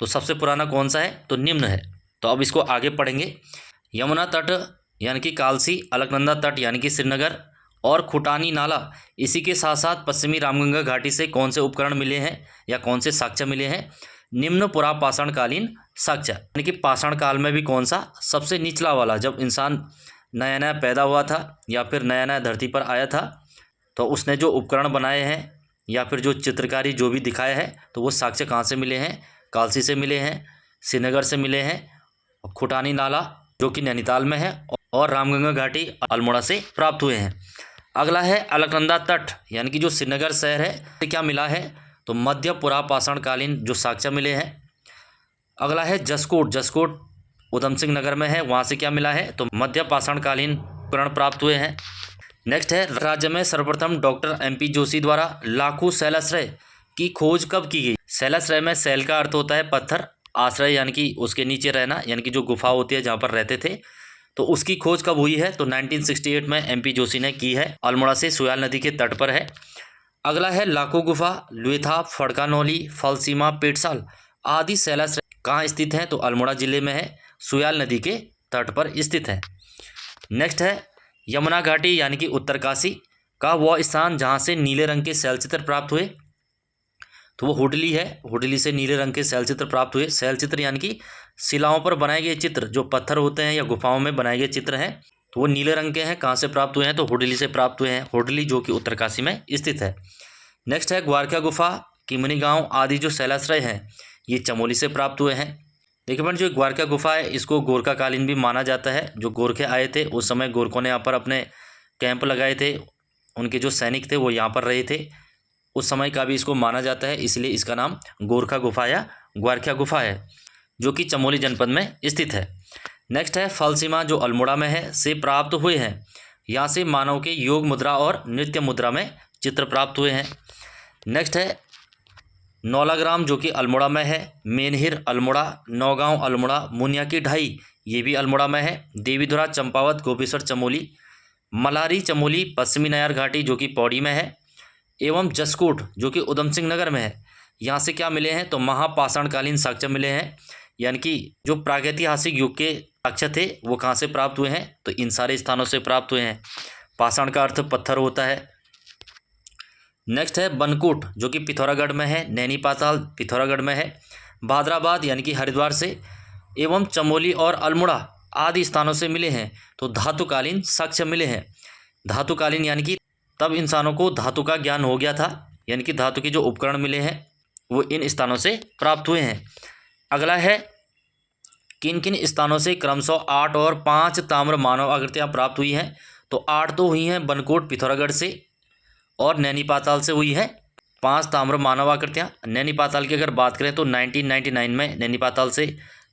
तो सबसे पुराना कौन सा है? तो निम्न है। तो अब इसको आगे पढ़ेंगे। यमुना तट यानी कि कालसी, अलकनंदा तट यानी कि श्रीनगर और खुटानी नाला, इसी के साथ साथ पश्चिमी रामगंगा घाटी से कौन से उपकरण मिले हैं या कौन से साक्ष्य मिले हैं? निम्न पुरापाषाण कालीन साक्ष्य। यानी कि पाषाण काल में भी कौन सा? सबसे निचला वाला, जब इंसान नया नया पैदा हुआ था या फिर नया नया धरती पर आया था, तो उसने जो उपकरण बनाए हैं या फिर जो चित्रकारी जो भी दिखाया है, तो वो साक्ष्य कहाँ से मिले हैं? कालसी से मिले हैं, श्रीनगर से मिले हैं, खुटानी नाला जो कि नैनीताल में है, और रामगंगा घाटी अल्मोड़ा से प्राप्त हुए हैं। अगला है अलकनंदा तट यानी कि जो श्रीनगर शहर है, क्या मिला है? तो मध्य पुरापाषाण कालीन जो साक्ष्य मिले हैं। अगला है जसकोट। जसकोट उधम सिंह नगर में है, वहाँ से क्या मिला है? तो मध्य पाषाण कालीन उपकरण प्राप्त हुए हैं। नेक्स्ट है राज्य में सर्वप्रथम डॉक्टर MP जोशी द्वारा लाखू शैलाश्रय की खोज कब की गई? शैलाश्रय में शैल का अर्थ होता है पत्थर, आश्रय यानी कि उसके नीचे रहना, यानी कि जो गुफा होती है जहाँ पर रहते थे, तो उसकी खोज कब हुई है? तो 1968 में MP जोशी ने की है, अल्मोड़ा से सुयाल नदी के तट पर है। अगला है लाखो गुफा, लुएथा, फड़कानौली, फलसीमा, पेटसाल आदि शैलाश्रय कहाँ स्थित हैं? तो अल्मोड़ा जिले में है, सुयाल नदी के तट पर स्थित है। नेक्स्ट है यमुना घाटी यानी कि उत्तरकाशी का वह स्थान जहाँ से नीले रंग के शैलचित्र प्राप्त हुए, तो वो हुडली है। हुडली से नीले रंग के शैलचित्र प्राप्त हुए। शैलचित्र यानी कि शिलाओं पर बनाए गए चित्र, जो पत्थर होते हैं या गुफाओं में बनाए गए चित्र हैं, तो वो नीले रंग के हैं। कहाँ से प्राप्त हुए हैं? तो हुडली से प्राप्त हुए हैं। हुडली जो कि उत्तरकाशी में स्थित है। नेक्स्ट है ग्वारखा गुफा, किमनी गाँव आदि जो शैलाश्रय हैं, ये चमोली से प्राप्त हुए हैं। देखिए बहन, जो ग्वारखा गुफा है इसको गोरखा कालीन भी माना जाता है। जो गोरखे आए थे उस समय गोरखों ने यहाँ पर अपने कैंप लगाए थे, उनके जो सैनिक थे वो यहाँ पर रहे थे, उस समय का भी इसको माना जाता है, इसलिए इसका नाम गोरखा गुफा या ग्वारखा गुफा है, जो कि चमोली जनपद में स्थित है। नेक्स्ट है फलसीमा जो अल्मोड़ा में है से प्राप्त हुए हैं। यहाँ से मानव के योग मुद्रा और नृत्य मुद्रा में चित्र प्राप्त हुए हैं। नेक्स्ट है नौलाग्राम जो कि अल्मोड़ा में है, मेनहिर अल्मोड़ा, नौगांव अल्मोड़ा, मुनिया की ढाई ये भी अल्मोड़ा में है, देवीधुरा, चंपावत, गोपेश्वर चमोली, मलारी चमोली, पश्चिमी नयार घाटी जो कि पौड़ी में है, एवं जसकोट जो कि उधम सिंह नगर में है। यहाँ से क्या मिले हैं? तो महापाषाणकालीन साक्ष्य मिले हैं, यानी कि जो प्रागैतिहासिक युग के साक्ष्य थे वो कहाँ से प्राप्त हुए हैं? तो इन सारे स्थानों से प्राप्त हुए हैं। पाषाण का अर्थ पत्थर होता है। नेक्स्ट है बनकोट जो कि पिथौरागढ़ में है, नैनी पाताल पिथौरागढ़ में है, भादराबाद यानी कि हरिद्वार से, एवं चमोली और अल्मोड़ा आदि स्थानों से मिले हैं। तो धातुकालीन साक्ष्य मिले हैं। धातुकालीन यानी कि तब इंसानों को धातु का ज्ञान हो गया था, यानी कि धातु के जो उपकरण मिले हैं वो इन स्थानों से प्राप्त हुए हैं। अगला है किन किन स्थानों से क्रमशः 8 और 5 ताम्र मानव आकृतियाँ प्राप्त हुई हैं? तो 8 तो हुई हैं बनकोट पिथौरागढ़ से और नैनी पाताल से हुई है 5 ताम्र मानव आकृतियाँ। नैनी पाताल की अगर बात करें तो 1999 में नैनी पाताल से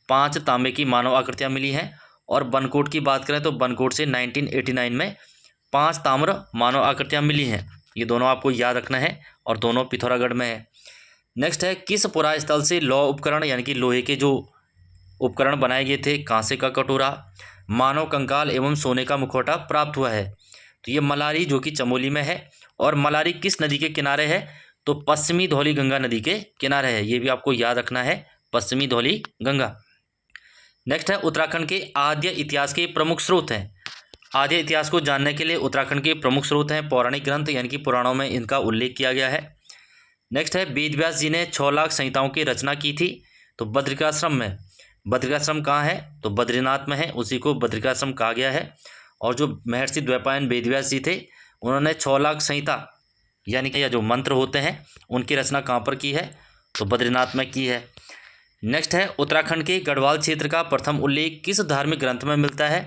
5 तांबे की मानव आकृतियाँ मिली हैं। और बनकोट की बात करें तो बनकोट से 1989 में 5 ताम्र मानव आकृतियाँ मिली हैं। ये दोनों आपको याद रखना है और दोनों पिथौरागढ़ में है। नेक्स्ट है, किस पुरास्थल से लौह उपकरण यानी कि लोहे के जो उपकरण बनाए गए थे, कांसे का कटोरा, मानव कंकाल एवं सोने का मुखौटा प्राप्त हुआ है? तो ये मलारी जो कि चमोली में है। और मलारी किस नदी के किनारे है? तो पश्चिमी धौली गंगा नदी के किनारे है। ये भी आपको याद रखना है, पश्चिमी धौली गंगा। नेक्स्ट है, उत्तराखंड के आद्य इतिहास के प्रमुख स्रोत हैं। आद्य इतिहास को जानने के लिए उत्तराखंड के प्रमुख स्रोत हैं पौराणिक ग्रंथ यानी कि पुराणों में इनका उल्लेख किया गया है। नेक्स्ट है, वेद व्यास जी ने 6 लाख संहिताओं की रचना की थी। तो बद्रिकाश्रम में। बद्रिकाश्रम कहाँ है? तो बद्रीनाथ में है, उसी को बद्रिकाश्रम कहा गया है। और जो महर्षि द्वैपायन वेद व्यास जी थे उन्होंने 6 लाख संहिता यानी कि जो मंत्र होते हैं उनकी रचना कहाँ पर की है? तो बद्रीनाथ में की है। नेक्स्ट है, उत्तराखंड के गढ़वाल क्षेत्र का प्रथम उल्लेख किस धार्मिक ग्रंथ में मिलता है?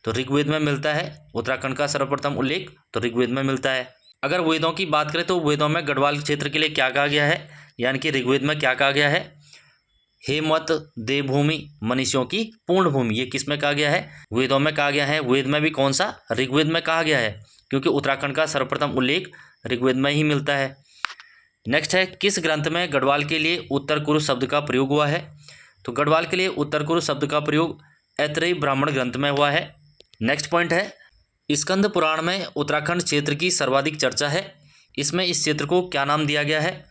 तो ऋग्वेद में मिलता है। उत्तराखंड का सर्वप्रथम उल्लेख तो ऋग्वेद में मिलता है। अगर वेदों की बात करें तो वेदों में गढ़वाल क्षेत्र के लिए क्या कहा गया है, यानी कि ऋग्वेद में क्या कहा गया है? हेमवत देवभूमि मनीषियों की पूर्ण भूमि। ये किस में कहा गया है? वेदों में कहा गया है। वेद में भी कौन सा? ऋग्वेद में कहा गया है, क्योंकि उत्तराखंड का सर्वप्रथम उल्लेख ऋग्वेद में ही मिलता है। नेक्स्ट है, किस ग्रंथ में गढ़वाल के लिए उत्तर कुरु शब्द का प्रयोग हुआ है? तो गढ़वाल के लिए उत्तर कुरु शब्द का प्रयोग ऐतरेय ब्राह्मण ग्रंथ में हुआ है। नेक्स्ट पॉइंट है, स्कंद पुराण में उत्तराखंड क्षेत्र की सर्वाधिक चर्चा है। इसमें इस क्षेत्र को क्या नाम दिया गया है?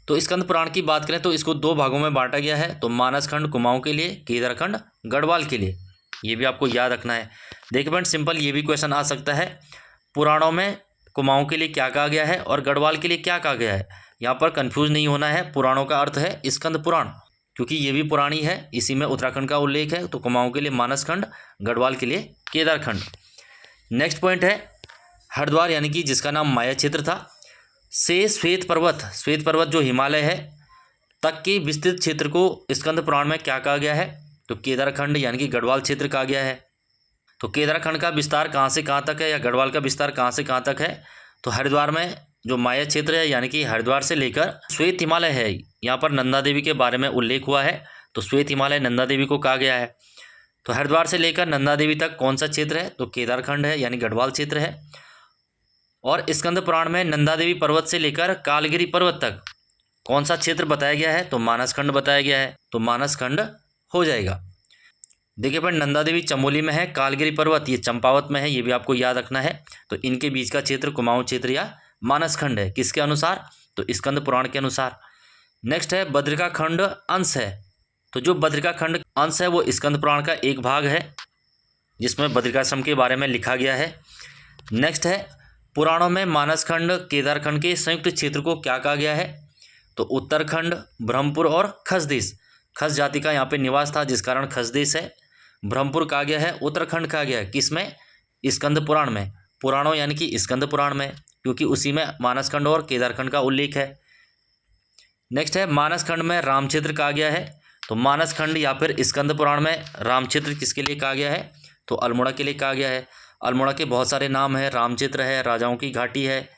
तो स्कंद पुराण की बात करें तो इसको 2 भागों में बांटा गया है। तो मानसखंड कुमाऊं के लिए, केदारखंड गढ़वाल के लिए। ये भी आपको याद रखना है। देखिए फ्रेंड, सिंपल ये भी क्वेश्चन आ सकता है, पुराणों में कुमाऊं के लिए क्या कहा गया है और गढ़वाल के लिए क्या कहा गया है। यहाँ पर कंफ्यूज नहीं होना है। पुराणों का अर्थ है स्कंद पुराण, क्योंकि ये भी पुरानी है, इसी में उत्तराखंड का उल्लेख है। तो कुमाऊं के लिए मानसखंड, गढ़वाल के लिए केदारखंड। नेक्स्ट पॉइंट है, हरिद्वार यानी कि जिसका नाम माया क्षेत्र था, से श्वेत पर्वत जो हिमालय है तक के विस्तृत क्षेत्र को स्कंद पुराण में क्या कहा गया है? तो केदारखंड यानी कि गढ़वाल क्षेत्र कहा गया है। तो केदारखंड का विस्तार कहाँ से कहाँ तक है या गढ़वाल का विस्तार कहाँ से कहाँ तक है? तो हरिद्वार में जो माया क्षेत्र है यानी कि हरिद्वार से लेकर श्वेत हिमालय है, यहाँ पर नंदा देवी के बारे में उल्लेख हुआ है। तो श्वेत हिमालय नंदा देवी को कहा गया है। तो हरिद्वार से लेकर नंदा देवी तक कौन सा क्षेत्र है? तो केदारखंड है यानी गढ़वाल क्षेत्र है। और स्कंद पुराण में नंदा देवी पर्वत से लेकर कालगिरी पर्वत तक कौन सा क्षेत्र बताया गया है? तो मानसखंड बताया गया है। तो मानसखंड हो जाएगा। देखिए फ्रेंड, नंदा देवी चमोली में है, कालगिरी पर्वत ये चंपावत में है, ये भी आपको याद रखना है। तो इनके बीच का क्षेत्र कुमाऊं क्षेत्र या मानसखंड है। किसके अनुसार? तो स्कंद पुराण के अनुसार। नेक्स्ट है, बद्रिका खंड अंश है। तो जो बद्रिका खंड अंश है वो स्कंद पुराण का एक भाग है, जिसमें बद्रिकाश्रम के बारे में लिखा गया है। नेक्स्ट है, पुराणों में मानसखंड केदारखंड के संयुक्त क्षेत्र को क्या कहा गया है? तो उत्तरखंड, ब्रह्मपुर और खसदेश। खस जाति का यहाँ पे निवास था, जिस कारण खसदेश है। ब्रह्मपुर कहा गया है, उत्तराखंड कहा गया है। किसमें? स्कंद पुराण में। पुराणों यानी कि स्कंद पुराण में, क्योंकि उसी में मानसखंड और केदारखंड का उल्लेख है। नेक्स्ट है, मानसखंड में राम क्षेत्र कहा गया है। तो मानसखंड या फिर स्कंद पुराण में राम क्षेत्र किसके लिए कहा गया है? तो अल्मोड़ा के लिए कहा गया है। अल्मोड़ा के बहुत सारे नाम है, राम क्षेत्र है, राजाओं की घाटी है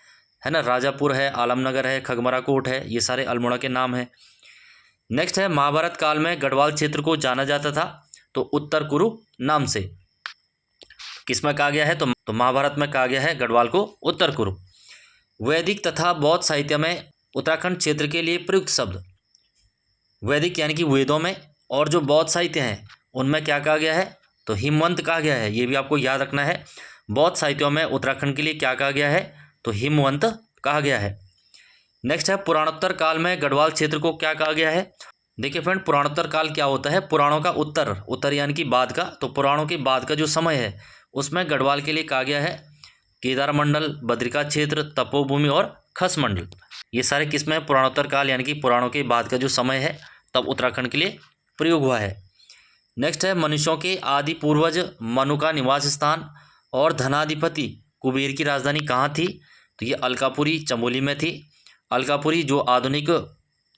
ना, राजापुर है, आलमनगर है, खगमरा कोट है, ये सारे अल्मोड़ा के नाम हैं। नेक्स्ट है, महाभारत काल में गढ़वाल क्षेत्र को जाना जाता था तो उत्तर कुरु नाम से। किसमें कहा गया है? तो महाभारत में कहा गया है गढ़वाल को उत्तर कुरु। वैदिक तथा बौद्ध साहित्य में उत्तराखंड क्षेत्र के लिए प्रयुक्त शब्द, वैदिक यानी कि वेदों में, और जो बौद्ध साहित्य हैं उनमें क्या कहा गया है? तो हिमवंत कहा गया है। ये भी आपको याद रखना है। बौद्ध साहित्यों में उत्तराखंड के लिए क्या कहा गया है? तो हिमवंत कहा गया है। नेक्स्ट है, पुराणोत्तर काल में गढ़वाल क्षेत्र को क्या कहा गया है? देखिए फ्रेंड, पुराणोत्तर काल क्या होता है? पुराणों का उत्तर यानी कि बाद का। तो पुराणों के बाद का जो समय है उसमें गढ़वाल के लिए कहा गया है केदार मंडल, बद्रिका क्षेत्र, तपोभूमि और खस मंडल। ये सारे किसमें? पुराणोत्तर काल यानी कि पुराणों के बाद का जो समय है तब उत्तराखंड के लिए प्रयोग हुआ है। नेक्स्ट है, मनुष्यों के आदि पूर्वज मनु का निवास स्थान और धनाधिपति कुबेर की राजधानी कहाँ थी? तो ये अलकापुरी चमोली में थी। अलकापुरी जो आधुनिक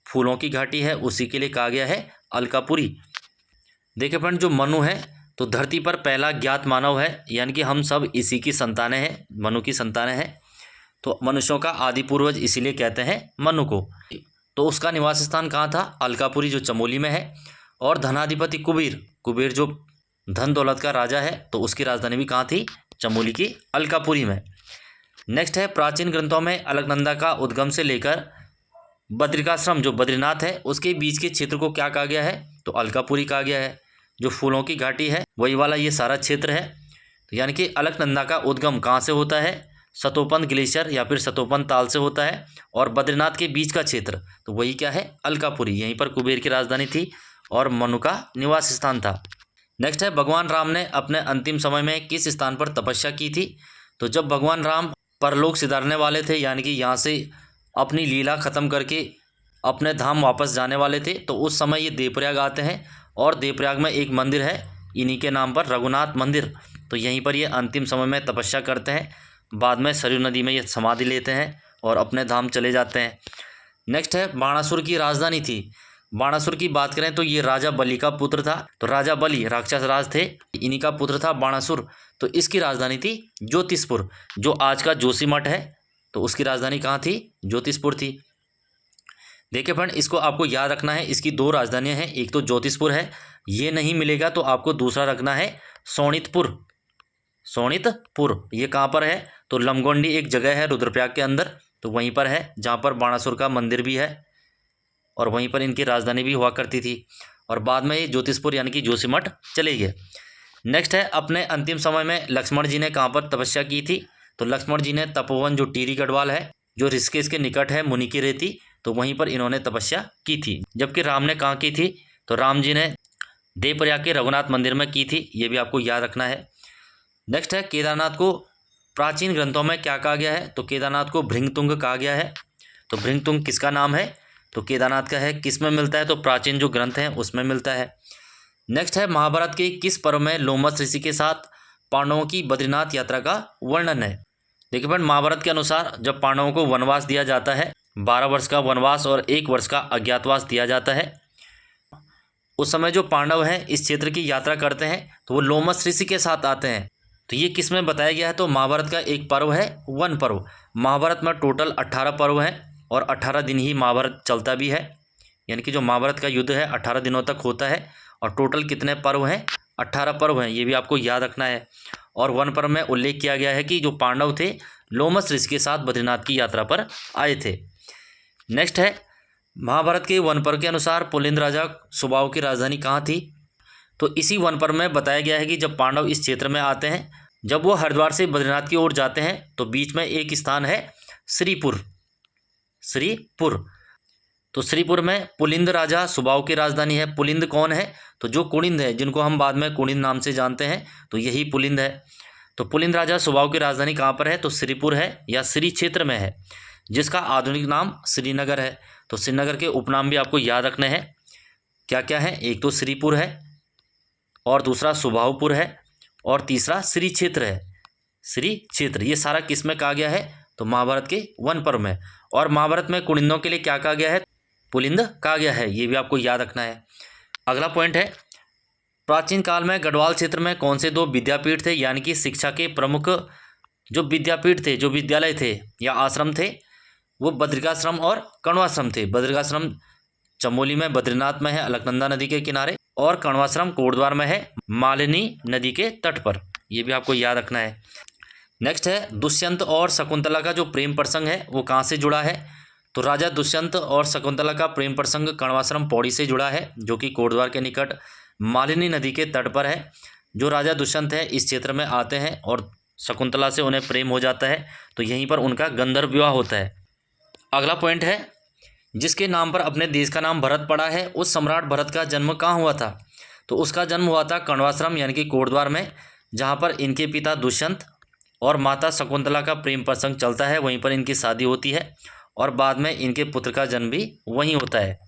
फूलों की घाटी है उसी के लिए कहा गया है अलकापुरी। देखिए फ्रेंड, जो मनु है तो धरती पर पहला ज्ञात मानव है, यानी कि हम सब इसी की संतानें हैं, मनु की संतानें हैं। तो मनुष्यों का आदि पूर्वज इसीलिए कहते हैं मनु को। तो उसका निवास स्थान कहाँ था? अलकापुरी, जो चमोली में है। और धनाधिपति कुबेर, कुबेर जो धन दौलत का राजा है, तो उसकी राजधानी भी कहाँ थी? चमोली की अलकापुरी में। नेक्स्ट है, प्राचीन ग्रंथों में अलकनंदा का उद्गम से लेकर बद्रिकाश्रम जो बद्रीनाथ है उसके बीच के क्षेत्र को क्या कहा गया है? तो अलकापुरी कहा गया है। जो फूलों की घाटी है वही वाला ये सारा क्षेत्र है। तो यानी कि अलकनंदा का उद्गम कहाँ से होता है? सतोपंथ ग्लेशियर या फिर सतोपंथ ताल से होता है। और बद्रीनाथ के बीच का क्षेत्र तो वही क्या है? अलकापुरी। यहीं पर कुबेर की राजधानी थी और मनु का निवास स्थान था। नेक्स्ट है, भगवान राम ने अपने अंतिम समय में किस स्थान पर तपस्या की थी? तो जब भगवान राम परलोक सिधारने वाले थे, यानी कि यहाँ से अपनी लीला ख़त्म करके अपने धाम वापस जाने वाले थे, तो उस समय ये देवप्रयाग आते हैं। और देवप्रयाग में एक मंदिर है इन्हीं के नाम पर, रघुनाथ मंदिर। तो यहीं पर ये अंतिम समय में तपस्या करते हैं। बाद में सरयू नदी में ये समाधि लेते हैं और अपने धाम चले जाते हैं। नेक्स्ट है, बाणासुर की राजधानी थी। बाणासुर की बात करें तो ये राजा बलि का पुत्र था। तो राजा बलि राक्षस राज थे, इन्हीं का पुत्र था बाणासुर। तो इसकी राजधानी थी ज्योतिषपुर, जो आज का जोशीमठ है। तो उसकी राजधानी कहाँ थी? ज्योतिषपुर थी। देखिए फ्रेंड, इसको आपको याद रखना है, इसकी दो राजधानियां हैं, एक तो ज्योतिषपुर है, ये नहीं मिलेगा तो आपको दूसरा रखना है सोनितपुर। सोनितपुर ये कहाँ पर है? तो लमगोंडी एक जगह है रुद्रप्रयाग के अंदर, तो वहीं पर है जहाँ पर बाणासुर का मंदिर भी है और वहीं पर इनकी राजधानी भी हुआ करती थी। और बाद में ये ज्योतिषपुर यानी कि जोशीमठ चले गए। नेक्स्ट है, अपने अंतिम समय में लक्ष्मण जी ने कहाँ पर तपस्या की थी? तो लक्ष्मण जी ने तपोवन जो टिहरी गढ़वाल है, जो ऋषिकेश के निकट है, मुनि की रेती, तो वहीं पर इन्होंने तपस्या की थी। जबकि राम ने कहाँ की थी? तो राम जी ने देवप्रयाग के रघुनाथ मंदिर में की थी। ये भी आपको याद रखना है। नेक्स्ट है, केदारनाथ को प्राचीन ग्रंथों में क्या कहा गया है? तो केदारनाथ को भृंगतुंग कहा गया है। तो भृंगतुंग किसका नाम है? तो केदारनाथ का है। किस में मिलता है? तो प्राचीन जो ग्रंथ हैं उसमें मिलता है। नेक्स्ट है, महाभारत के किस पर्व में लोमस ऋषि के साथ पांडवों की बद्रीनाथ यात्रा का वर्णन है? देखिए फ्रेंड, महाभारत के अनुसार जब पांडवों को वनवास दिया जाता है, 12 वर्ष का वनवास और 1 वर्ष का अज्ञातवास दिया जाता है, उस समय जो पांडव हैं इस क्षेत्र की यात्रा करते हैं तो वो लोमस ऋषि के साथ आते हैं। तो ये किस में बताया गया है? तो महाभारत का एक पर्व है वन पर्व। महाभारत में टोटल 18 पर्व हैं और 18 दिन ही महाभारत चलता भी है, यानी कि जो महाभारत का युद्ध है 18 दिनों तक होता है। और टोटल कितने पर्व हैं? 18 पर्व हैं, ये भी आपको याद रखना है। और वन पर्व में उल्लेख किया गया है कि जो पांडव थे लोमस ऋषि के साथ बद्रीनाथ की यात्रा पर आए थे। नेक्स्ट है, महाभारत के वन पर्व के अनुसार पुलिंद राजा सुबाहु की राजधानी कहाँ थी? तो इसी वन पर्व में बताया गया है कि जब पांडव इस क्षेत्र में आते हैं, जब वो हरिद्वार से बद्रीनाथ की ओर जाते हैं, तो बीच में एक स्थान है श्रीपुर। श्रीपुर, तो श्रीपुर में पुलिंद राजा सुबाहु की राजधानी है। पुलिंद कौन है? तो जो कुणिंद है, जिनको हम बाद में कुणिंद नाम से जानते हैं, तो यही पुलिंद है। तो पुलिंद राजा सुबाहु की राजधानी कहाँ पर है? तो श्रीपुर है या श्री क्षेत्र में है, जिसका आधुनिक नाम श्रीनगर है। तो श्रीनगर के उपनाम भी आपको याद रखने हैं। क्या क्या है? एक तो श्रीपुर है और दूसरा सुबाहुपुर है और तीसरा श्री क्षेत्र है। श्री क्षेत्र ये सारा किस में कहा गया है? तो महाभारत के वन पर्व में। और महाभारत में कुणिंदों के लिए क्या कहा गया है? पुलिंद कहा गया है। ये भी आपको याद रखना है। अगला पॉइंट है, प्राचीन काल में गढ़वाल क्षेत्र में कौन से 2 विद्यापीठ थे, यानी कि शिक्षा के प्रमुख जो विद्यापीठ थे, जो विद्यालय थे या आश्रम थे, वो बद्रिकाश्रम और कण्वाश्रम थे। बद्रिकाश्रम चमोली में बद्रीनाथ में है, अलकनंदा नदी के किनारे, और कण्वाश्रम कोटद्वार में है, मालिनी नदी के तट पर। ये भी आपको याद रखना है। नेक्स्ट है, दुष्यंत और शकुंतला का जो प्रेम प्रसंग है वो कहाँ से जुड़ा है? तो राजा दुष्यंत और शकुंतला का प्रेम प्रसंग कण्वाश्रम पौड़ी से जुड़ा है, जो कि कोटद्वार के निकट मालिनी नदी के तट पर है। जो राजा दुष्यंत है इस क्षेत्र में आते हैं और शकुंतला से उन्हें प्रेम हो जाता है, तो यहीं पर उनका गंधर्व विवाह होता है। अगला पॉइंट है, जिसके नाम पर अपने देश का नाम भरत पड़ा है, उस सम्राट भरत का जन्म कहाँ हुआ था? तो उसका जन्म हुआ था कण्वाश्रम यानी कि कोटद्वार में, जहाँ पर इनके पिता दुष्यंत और माता शकुंतला का प्रेम प्रसंग चलता है। वहीं पर इनकी शादी होती है और बाद में इनके पुत्र का जन्म भी वहीं होता है,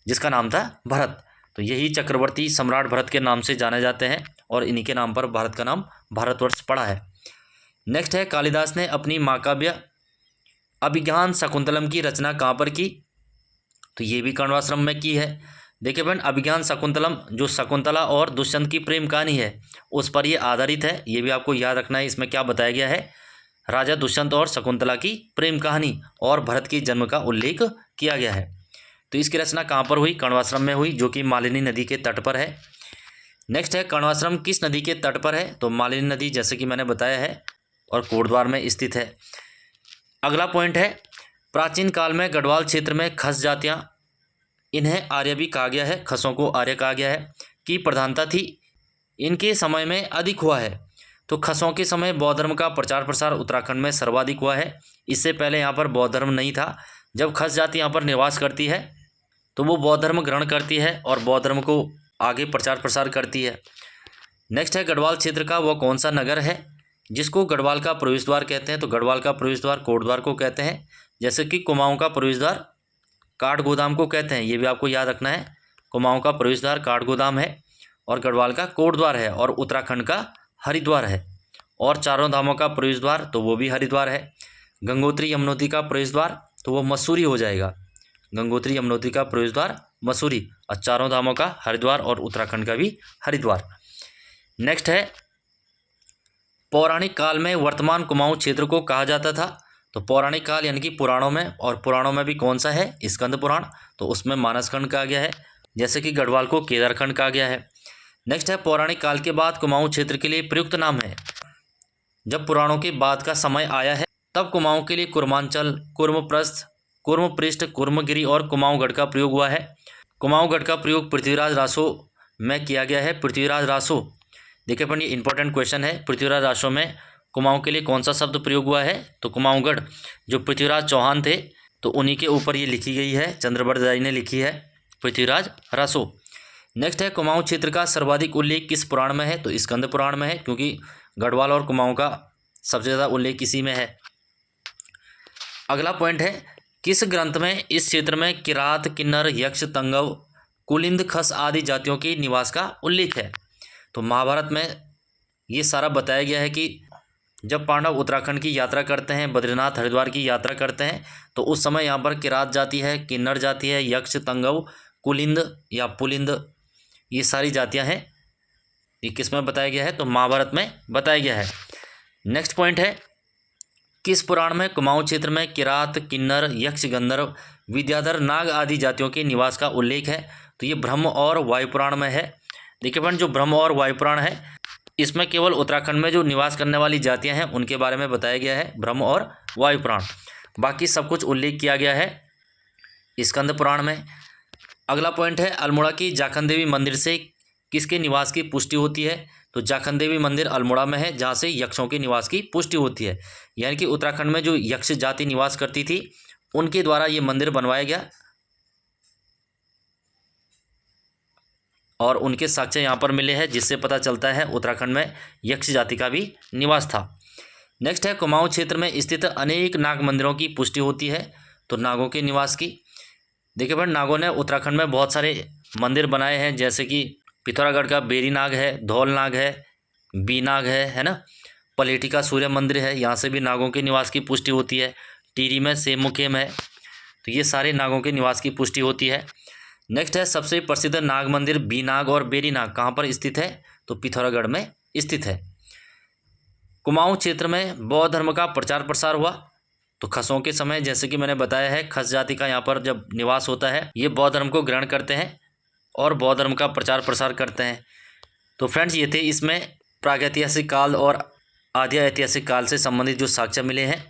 जिसका नाम था भरत। तो यही चक्रवर्ती सम्राट भरत के नाम से जाने जाते हैं और इन्हीं के नाम पर भारत का नाम भारतवर्ष पड़ा है। नेक्स्ट है, कालिदास ने अपनी महाकाव्य अभिज्ञान शकुंतलम की रचना कहाँ पर की? तो ये भी कण्वाश्रम में की है। देखिए बहन, अभिज्ञान शकुंतलम जो शकुंतला और दुष्यंत की प्रेम कहानी है उस पर ये आधारित है। ये भी आपको याद रखना है। इसमें क्या बताया गया है, राजा दुष्यंत और शकुंतला की प्रेम कहानी और भरत के जन्म का उल्लेख किया गया है। तो इसकी रचना कहाँ पर हुई, कण्वाश्रम में हुई, जो कि मालिनी नदी के तट पर है। नेक्स्ट है, कण्वाश्रम किस नदी के तट पर है, तो मालिनी नदी जैसे कि मैंने बताया है और कोटद्वार में स्थित है। अगला पॉइंट है, प्राचीन काल में गढ़वाल क्षेत्र में खस जातियाँ, इन्हें आर्य भी कहा गया है, खसों को आर्य कहा गया है, की प्रधानता थी, इनके समय में अधिक हुआ है। तो खसों के समय बौद्ध धर्म का प्रचार प्रसार उत्तराखंड में सर्वाधिक हुआ है। इससे पहले यहाँ पर बौद्ध धर्म नहीं था। जब खस जाति यहाँ पर निवास करती है तो वो बौद्ध धर्म ग्रहण करती है और बौद्ध धर्म को आगे प्रचार प्रसार करती है। नेक्स्ट है, गढ़वाल क्षेत्र का वो कौन सा नगर है जिसको गढ़वाल का प्रवेश द्वार कहते हैं, तो गढ़वाल का प्रवेश द्वार कोटद्वार को कहते हैं। जैसे कि कुमाऊँ का प्रवेश द्वार काठगोदाम को कहते हैं, ये भी आपको याद रखना है। कुमाऊँ का प्रवेश द्वार काठगोदाम है और गढ़वाल का कोटद्वार है और उत्तराखंड का हरिद्वार है। और चारों धामों का प्रवेश द्वार तो वो भी हरिद्वार है। गंगोत्री यमुनोत्री का प्रवेश द्वार तो वो मसूरी हो जाएगा। गंगोत्री यमुनोत्री का प्रवेश द्वार मसूरी और चारों धामों का हरिद्वार और उत्तराखंड का भी हरिद्वार। नेक्स्ट है, पौराणिक काल में वर्तमान कुमाऊँ क्षेत्र को कहा जाता था, तो पौराणिक काल यानी कि पुराणों में, और पुराणों में भी कौन सा है, स्कंद पुराण, तो उसमें मानसखंड कहा गया है। जैसे कि गढ़वाल को केदारखंड कहा गया है। नेक्स्ट है, पौराणिक काल के बाद कुमाऊँ क्षेत्र के लिए प्रयुक्त नाम है। जब पुराणों के बाद का समय आया है तब कुमाऊँ के लिए कुर्मांचल, कुर्मप्रस्थ, कुर्मपृष्ठ, कुर्मगिरी और कुमाऊँगढ़ का प्रयोग हुआ है। कुमाऊँगढ़ का प्रयोग पृथ्वीराज रासो में किया गया है। पृथ्वीराज रासो, देखिए अपन ये इंपॉर्टेंट क्वेश्चन है, पृथ्वीराज रासो में कुमाऊँ के लिए कौन सा शब्द प्रयोग हुआ है, तो कुमाऊँगढ़ जो पृथ्वीराज चौहान थे तो उन्हीं के ऊपर ये लिखी गई है, चंद्रबरदाई ने लिखी है, पृथ्वीराज रासो। नेक्स्ट है, कुमाऊँ क्षेत्र का सर्वाधिक उल्लेख किस पुराण में है, तो स्कंद पुराण में है, क्योंकि गढ़वाल और कुमाऊँ का सबसे ज़्यादा उल्लेख इसी में है। अगला पॉइंट है, किस ग्रंथ में इस क्षेत्र में किरात, किन्नर, यक्ष, तंगव, कुलिंद, खस आदि जातियों के निवास का उल्लेख है, तो महाभारत में ये सारा बताया गया है कि जब पांडव उत्तराखंड की यात्रा करते हैं, बद्रीनाथ हरिद्वार की यात्रा करते हैं, तो उस समय यहाँ पर किरात जाति है, किन्नर जाति है, यक्ष, तंगव, कुलिंद या पुलिंद, ये सारी जातियाँ हैं। ये किस में बताया गया है, तो महाभारत में बताया गया है। नेक्स्ट पॉइंट है, किस पुराण में कुमाऊँ क्षेत्र में किरात, किन्नर, यक्ष, गंधर्व, विद्याधर, नाग आदि जातियों के निवास का उल्लेख है, तो ये ब्रह्म और वायुपुराण में है। देखिए फ्रेंड, जो ब्रह्म और वायुपुराण है इसमें केवल उत्तराखंड में जो निवास करने वाली जातियां हैं उनके बारे में बताया गया है, ब्रह्म और वायुपुराण। बाकी सब कुछ उल्लेख किया गया है स्कंद पुराण में। अगला पॉइंट है, अल्मोड़ा की जाखन देवी मंदिर से किसके निवास की पुष्टि होती है, तो जाखन देवी मंदिर अल्मोड़ा में है, जहाँ से यक्षों के निवास की पुष्टि होती है। यानी कि उत्तराखंड में जो यक्ष जाति निवास करती थी उनके द्वारा ये मंदिर बनवाया गया और उनके साक्ष्य यहाँ पर मिले हैं, जिससे पता चलता है उत्तराखंड में यक्ष जाति का भी निवास था। नेक्स्ट है, कुमाऊँ क्षेत्र में स्थित अनेक नाग मंदिरों की पुष्टि होती है, तो नागों के निवास की। देखिए भाई, नागों ने उत्तराखंड में बहुत सारे मंदिर बनाए हैं, जैसे कि पिथौरागढ़ का बेरी नाग है, धौल नाग है, बी नाग है ना। पलेटी का सूर्य मंदिर है, यहाँ से भी नागों के निवास की पुष्टि होती है। टिहरी में सेमुखेम है, तो ये सारे नागों के निवास की पुष्टि होती है। नेक्स्ट है, सबसे प्रसिद्ध नाग मंदिर बी नाग और बेरी नाग कहाँ पर स्थित है, तो पिथौरागढ़ में स्थित है। कुमाऊँ क्षेत्र में बौद्ध धर्म का प्रचार प्रसार हुआ, तो खसों के समय, जैसे कि मैंने बताया है, खस जाति का यहाँ पर जब निवास होता है ये बौद्ध धर्म को ग्रहण करते हैं और बौद्ध धर्म का प्रचार प्रसार करते हैं। तो फ्रेंड्स, ये थे इसमें प्रागैतिहासिक काल और आद्य ऐतिहासिक काल से संबंधित जो साक्ष्य मिले हैं।